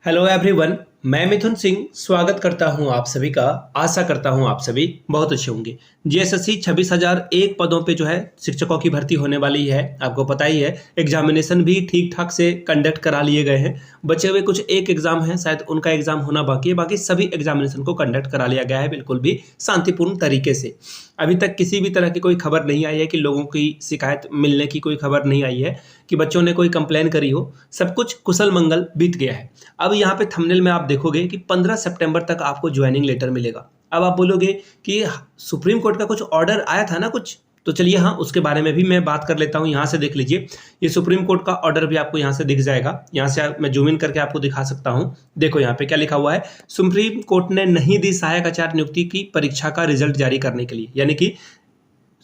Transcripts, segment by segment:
Hello everyone, मैं मिथुन सिंह स्वागत करता हूं आप सभी का। आशा करता हूं आप सभी बहुत अच्छे होंगे। जीएसएससी 26,001 पदों पे जो है शिक्षकों की भर्ती होने वाली है। आपको पता ही है, एग्जामिनेशन भी ठीक ठाक से कंडक्ट करा लिए गए हैं। बचे हुए कुछ एक एग्जाम हैं, शायद उनका एग्जाम होना बाकी है। बाकी सभी एग्जामिनेशन को कंडक्ट करा लिया गया है, बिल्कुल भी शांतिपूर्ण तरीके से। अभी तक किसी भी तरह की कोई खबर नहीं आई है कि लोगों की शिकायत मिलने की कोई खबर नहीं आई है कि बच्चों ने कोई कंप्लेन करी हो। सब कुछ कुशल मंगल बीत गया है। अब यहाँ पे थंबनेल में आप देखोगे कि 15 सितंबर तक आपको ज्वाइनिंग लेटर मिलेगा। अब आप बोलोगे कि सुप्रीम कोर्ट का कुछ ऑर्डर आया था ना कुछ, तो चलिए हाँ, उसके बारे में भी मैं बात कर लेता हूँ। यहाँ से देख लीजिए, ये सुप्रीम कोर्ट का ऑर्डर भी आपको यहाँ से दिख जाएगा। यहाँ से मैं जूम इन करके आपको दिखा सकता हूँ। देखो यहाँ पे क्या लिखा हुआ है, सुप्रीम कोर्ट ने नहीं दी सहायक आचार्य नियुक्ति की परीक्षा का रिजल्ट जारी करने के लिए। यानी कि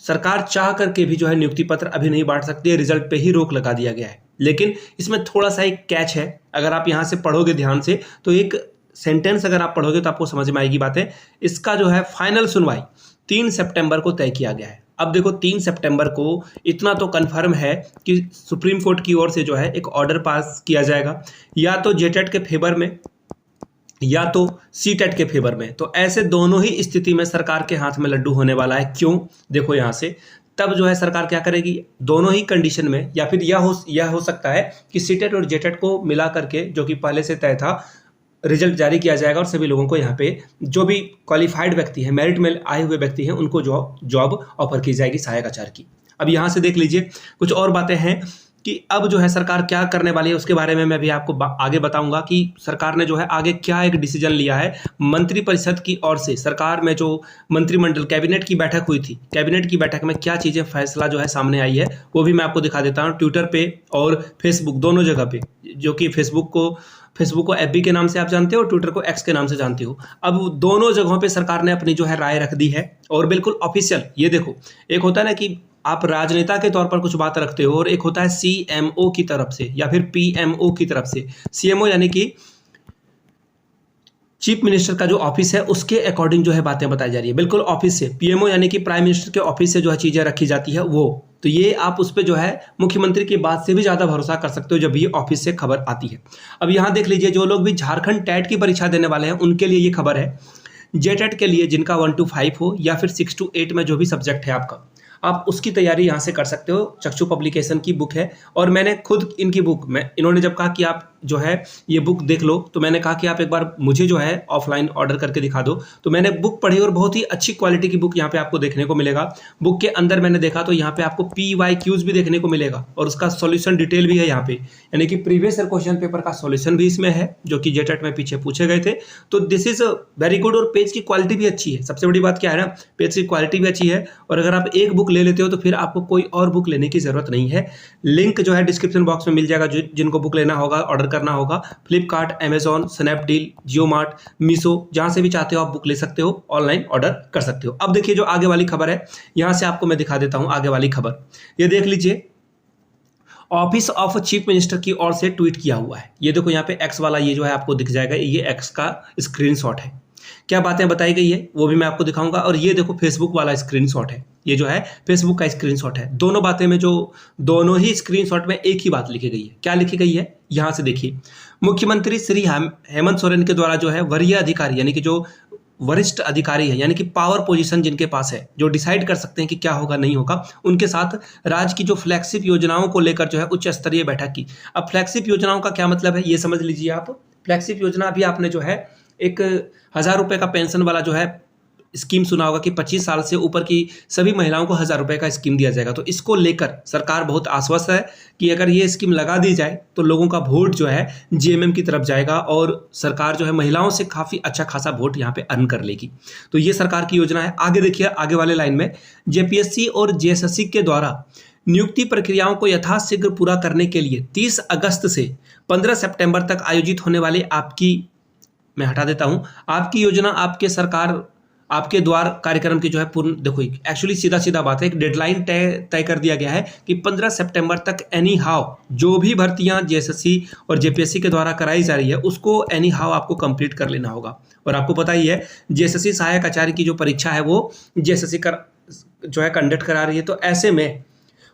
सरकार चाह करके भी जो है नियुक्ति पत्र अभी नहीं बांट सकती है, रिजल्ट पे ही रोक लगा दिया गया है। लेकिन इसमें थोड़ा सा एक कैच है। अगर आप यहाँ से पढ़ोगे ध्यान से तो एक सेंटेंस अगर आप पढ़ोगे तो आपको समझ में आएगी बातें। इसका जो है फाइनल सुनवाई 3 सितंबर को तय किया गया है। अब देखो 3 सितंबर को इतना तो कन्फर्म है कि सुप्रीम कोर्ट की ओर से जो है एक ऑर्डर पास किया जाएगा, या तो जेटेट के फेवर में या तो सीटेट के फेवर में। तो ऐसे दोनों ही स्थिति में सरकार के हाथ में लड्डू होने वाला है। क्यों? देखो यहाँ से तब जो है सरकार क्या करेगी, दोनों ही कंडीशन में, या फिर यह हो सकता है कि सीटेट और जेटेट को मिला करके, जो कि पहले से तय था, रिजल्ट जारी किया जाएगा और सभी लोगों को यहाँ पे जो भी क्वालिफाइड व्यक्ति है, मेरिट में आए हुए व्यक्ति हैं, उनको जॉब ऑफर की जाएगी सहायक आचार्य की। अब यहाँ से देख लीजिए कुछ और बातें हैं कि अब जो है सरकार क्या करने वाली है, उसके बारे में मैं भी आपको आगे बताऊंगा कि सरकार ने जो है आगे क्या एक डिसीजन लिया है। मंत्रिपरिषद की ओर से सरकार में जो मंत्रिमंडल कैबिनेट की बैठक हुई थी, कैबिनेट की बैठक में क्या चीज़ें फैसला जो है सामने आई है, वो भी मैं आपको दिखा देता हूँ। ट्विटर पे और फेसबुक दोनों जगह पे, जो कि फेसबुक को एफबी के नाम से आप जानते हो, ट्विटर को एक्स के नाम से जानते हो। अब दोनों जगहों पे सरकार ने अपनी जो है राय रख दी है और बिल्कुल ऑफिशियल। ये देखो, एक होता है ना कि आप राजनेता के तौर पर कुछ बात रखते हो, और एक होता है सीएमओ की तरफ से या फिर पीएमओ की तरफ से। सीएमओ यानी कि चीफ मिनिस्टर का जो ऑफिस है उसके अकॉर्डिंग जो है बातें बताई जा रही है, बिल्कुल ऑफिस से। पीएमओ यानी कि प्राइम मिनिस्टर के ऑफिस से जो है चीजें रखी जाती है वो। तो ये आप उस पर जो है मुख्यमंत्री की बात से भी ज्यादा भरोसा कर सकते हो जब ये ऑफिस से खबर आती है। अब यहाँ देख लीजिए, जो लोग भी झारखंड टेट की परीक्षा देने वाले हैं उनके लिए ये खबर है। जेटेट के लिए जिनका 1 to 5 हो या फिर 6 to 8 में जो भी सब्जेक्ट है आपका, आप उसकी तैयारी यहाँ से कर सकते हो। चक्षु पब्लिकेशन की बुक है, और मैंने खुद इनकी बुक में, इन्होंने जब कहा कि आप जो है ये बुक देख लो, तो मैंने कहा कि आप एक बार मुझे जो है ऑफलाइन ऑर्डर करके दिखा दो। तो मैंने बुक पढ़ी और बहुत ही अच्छी क्वालिटी की बुक यहाँ पे आपको देखने को मिलेगा। बुक के अंदर मैंने देखा तो यहाँ पे आपको PYQs भी देखने को मिलेगा और उसका सॉल्यूशन डिटेल भी है यहाँ पे, यानी कि प्रीवियस ईयर क्वेश्चन पेपर का सॉल्यूशन भी इसमें है जो कि जेटेट में पीछे पूछे गए थे। तो दिस इज वेरी गुड, और पेज की क्वालिटी भी अच्छी है। सबसे बड़ी बात क्या है ना, पेज की क्वालिटी भी अच्छी है। और अगर आप एक बुक ले लेते हो तो फिर आपको कोई और बुक लेने की जरूरत नहीं है। लिंक जो है डिस्क्रिप्शन बॉक्स में मिल जाएगा, जिनको बुक लेना होगा, ऑर्डर करना होगा। फ्लिपकार्ट, अमेजॉन, स्नैपडील, जियो मार्ट, मीशो, जहां से भी चाहते हो आप बुक ले सकते हो, ऑनलाइन ऑर्डर कर सकते हो। अब देखिए जो आगे वाली खबर है, यहां से आपको मैं दिखा देता हूं आगे वाली खबर। ये देख लीजिए, ऑफिस ऑफ चीफ मिनिस्टर की ओर से ट्वीट किया हुआ है। ये देखो यहाँ पे एक्स वाला ये जो है आपको दिख जाएगा, ये एक्स का स्क्रीनशॉट है। क्या बातें बताई गई है वो भी मैं आपको दिखाऊंगा। और ये देखो फेसबुक वाला स्क्रीनशॉट है, ये जो है फेसबुक का स्क्रीनशॉट है। दोनों बातें में, जो दोनों ही स्क्रीनशॉट में एक ही बात लिखी गई है। क्या लिखी गई है, यहां से देखिए। मुख्यमंत्री श्री हेमंत सोरेन के द्वारा जो है वरीय अधिकारी, यानी कि जो वरिष्ठ अधिकारी है, यानी कि पावर पोजीशन जिनके पास है, जो डिसाइड कर सकते हैं कि क्या होगा नहीं होगा, उनके साथ राज्य की जो फ्लैगशिप योजनाओं को लेकर जो है उच्च स्तरीय बैठक की। अब फ्लैगशिप योजनाओं का क्या मतलब है ये समझ लीजिए आप। फ्लैगशिप योजना अभी आपने जो है एक 1,000 रुपए का पेंशन वाला जो है स्कीम सुना होगा कि 25 साल से ऊपर की सभी महिलाओं को 1,000 रुपए का स्कीम दिया जाएगा। तो इसको लेकर सरकार बहुत आश्वस्त है कि अगर ये स्कीम लगा दी जाए तो लोगों का वोट जो है जीएमएम की तरफ जाएगा और सरकार जो है महिलाओं से काफ़ी अच्छा खासा वोट यहाँ पे अर्न कर लेगी। तो ये सरकार की योजना है। आगे देखिए, आगे वाले लाइन में, जेपीएससी और जेएसएससी के द्वारा नियुक्ति प्रक्रियाओं को यथाशीघ्र पूरा करने के लिए 30 अगस्त से 15 सितंबर तक आयोजित होने वाले मैं हटा देता हूं, आपकी योजना आपके सरकार आपके द्वार कार्यक्रम की जो है पूर्ण, देखो एक्चुअली सीधा सीधा बात है, एक डेडलाइन तय कर दिया गया है कि 15 सितंबर तक एनी हाउ जो भी भर्तियां जेएसएससी और जेपीएससी के द्वारा कराई जा रही है उसको एनी हाउ आपको कंप्लीट कर लेना होगा। और आपको पता ही है जेएसएससी सहायक आचार्य की जो परीक्षा है वो जेएसएससी जो है कंडक्ट करा रही है। तो ऐसे में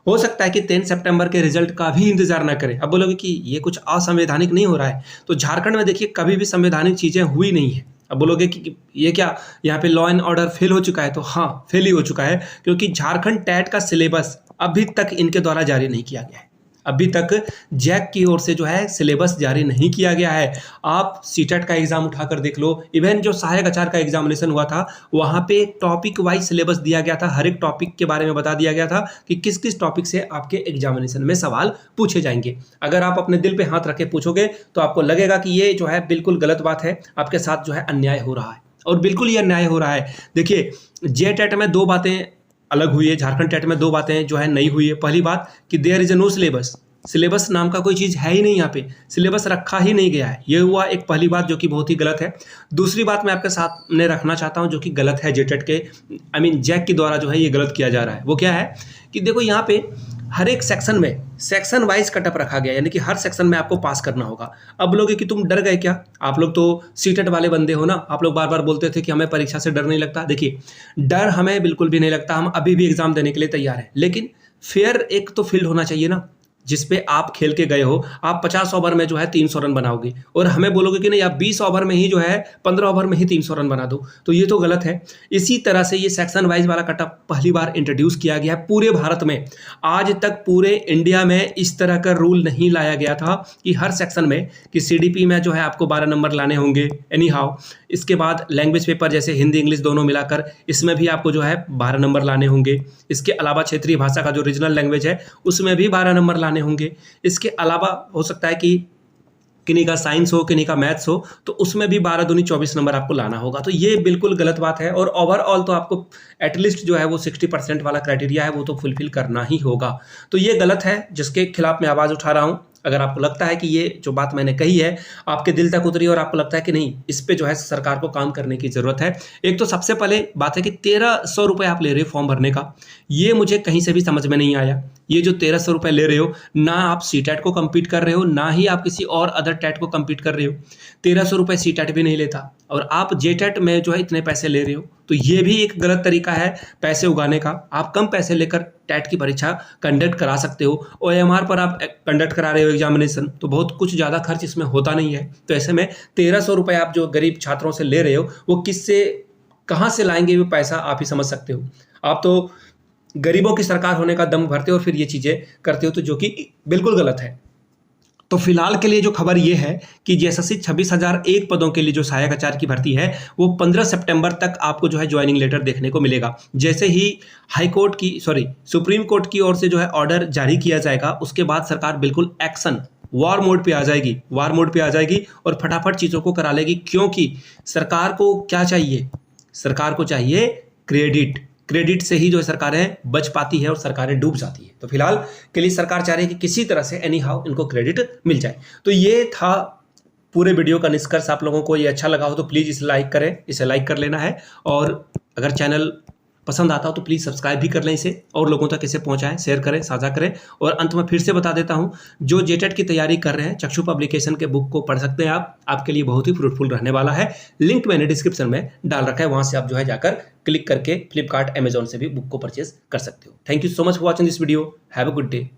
हो सकता है कि 10 सितंबर के रिजल्ट का भी इंतजार ना करें। अब बोलोगे कि ये कुछ असंवैधानिक नहीं हो रहा है, तो झारखंड में देखिए कभी भी संवैधानिक चीज़ें हुई नहीं है। अब बोलोगे कि ये क्या यहाँ पे लॉ एंड ऑर्डर फेल हो चुका है, तो हाँ फेल ही हो चुका है, क्योंकि झारखंड टेट का सिलेबस अभी तक इनके द्वारा जारी नहीं किया गया है। अभी तक जैक की ओर से जो है सिलेबस जारी नहीं किया गया है। आप सीटेट का एग्जाम उठाकर देख लो, इवन जो सहायक आचार्य का एग्जामिनेशन हुआ था वहां पे टॉपिक वाइज सिलेबस दिया गया था, हर एक टॉपिक के बारे में बता दिया गया था कि किस किस टॉपिक से आपके एग्जामिनेशन में सवाल पूछे जाएंगे। अगर आप अपने दिल पे हाथ रख के पूछोगे तो आपको लगेगा कि ये जो है बिल्कुल गलत बात है, आपके साथ जो है अन्याय हो रहा है, और बिल्कुल ये अन्याय हो रहा है। देखिए जे टेट में दो बातें अलग हुई है, झारखंड टेट में दो बातें जो है नई हुई है। पहली बात कि there is a no syllabus, syllabus नाम का कोई चीज़ है ही नहीं, यहाँ पे सिलेबस रखा ही नहीं गया है। ये हुआ एक पहली बात जो कि बहुत ही गलत है। दूसरी बात मैं आपके सामने रखना चाहता हूँ जो कि गलत है जेटेट के जैक के द्वारा जो है ये गलत किया जा रहा है। वो क्या है कि देखो यहाँ पे हर एक सेक्शन में सेक्शन वाइज कटअप रखा गया, यानी कि हर सेक्शन में आपको पास करना होगा। अब बोलोगे कि तुम डर गए क्या, आप लोग तो सीटेट वाले बंदे हो ना, आप लोग बार बार बोलते थे कि हमें परीक्षा से डर नहीं लगता। देखिए डर हमें बिल्कुल भी नहीं लगता, हम अभी भी एग्जाम देने के लिए तैयार हैं, लेकिन फेयर एक तो फील्ड होना चाहिए ना जिसपे आप खेल के गए हो। आप 50 ओवर में जो है 300 रन बनाओगे और हमें बोलोगे कि नहीं आप 20 ओवर में ही जो है 15 ओवर में ही 300 रन बना दो, तो ये तो गलत है। इसी तरह से ये सेक्शन वाइज वाला कटअप पहली बार इंट्रोड्यूस किया गया है पूरे भारत में। आज तक पूरे इंडिया में इस तरह का रूल नहीं लाया गया था कि हर सेक्शन में कि सीडीपी में जो है आपको 12 नंबर लाने होंगे एनी हाउ। इसके बाद लैंग्वेज पेपर जैसे हिंदी इंग्लिश दोनों मिलाकर इसमें भी आपको जो है 12 नंबर लाने होंगे। इसके अलावा क्षेत्रीय भाषा का जो रीजनल लैंग्वेज है उसमें भी 12 नंबर लाने होंगे। इसके अलावा हो सकता है कि किन्हीं का साइंस हो किन्हीं का मैथ्स हो, तो उसमें भी 12 दूनी 24 नंबर आपको लाना होगा। तो ये बिल्कुल गलत बात है, और ओवरऑल तो आपको एटलीस्ट जो है वो 60% वाला क्राइटेरिया है वो तो फुलफिल करना ही होगा। तो ये गलत है जिसके खिलाफ मैं आवाज़ उठा रहा हूँ। अगर आपको लगता है कि ये जो बात मैंने कही है आपके दिल तक उतरी और आपको लगता है कि नहीं इस पे जो है सरकार को काम करने की ज़रूरत है, एक तो सबसे पहले बात है कि 1300 रुपये आप ले रहे हो फॉर्म भरने का, ये मुझे कहीं से भी समझ में नहीं आया। ये जो 1300 रुपये ले रहे हो, ना आप सीटेट को कम्पीट कर रहे हो ना ही आप किसी और अदर टेट को कम्पीट कर रहे हो। 1300 रुपये सीटेट भी नहीं लेता और आप जेटेट में जो है इतने पैसे ले रहे हो, तो ये भी एक गलत तरीका है पैसे उगाने का। आप कम पैसे लेकर टेट की परीक्षा कंडक्ट करा सकते हो, ओएमआर पर आप कंडक्ट करा रहे हो एग्जामिनेशन, तो बहुत कुछ ज़्यादा खर्च इसमें होता नहीं है। तो ऐसे में 1300 रुपये आप जो गरीब छात्रों से ले रहे हो वो किससे कहाँ से लाएंगे वो पैसा आप ही समझ सकते हो। आप तो गरीबों की सरकार होने का दम भरते हो और फिर ये चीज़ें करते हो, तो जो कि बिल्कुल गलत है। तो फिलहाल के लिए जो खबर ये है कि जेएसएससी 26,001 पदों के लिए जो सहायक आचार्य की भर्ती है वो 15 सितंबर तक आपको जो है ज्वाइनिंग लेटर देखने को मिलेगा। जैसे ही सुप्रीम कोर्ट की ओर से जो है ऑर्डर जारी किया जाएगा उसके बाद सरकार बिल्कुल एक्शन वार मोड पे आ जाएगी और फटाफट चीज़ों को करा लेगी। क्योंकि सरकार को क्या चाहिए, सरकार को चाहिए क्रेडिट से ही जो सरकारें बच पाती है और सरकारें डूब जाती है। तो फिलहाल के लिए सरकार चाह रही है कि किसी तरह से एनी हाउ इनको क्रेडिट मिल जाए। तो ये था पूरे वीडियो का निष्कर्ष। आप लोगों को ये अच्छा लगा हो तो प्लीज़ इसे लाइक कर लेना है, और अगर चैनल पसंद आता हो तो प्लीज़ सब्सक्राइब भी कर लें इसे, और लोगों तक इसे पहुंचाएं, शेयर करें, साझा करें। और अंत में फिर से बता देता हूं, जो जेटेट की तैयारी कर रहे हैं चक्षु पब्लिकेशन के बुक को पढ़ सकते हैं आप, आपके लिए बहुत ही फ्रूटफुल रहने वाला है। लिंक मैंने डिस्क्रिप्शन में डाल रखा है, वहां से आप जो है जाकर क्लिक करके फ्लिपकार्ट अमेजॉन से भी बुक को परचेज कर सकते हो। Thank you so much for watching this video. Have a good day.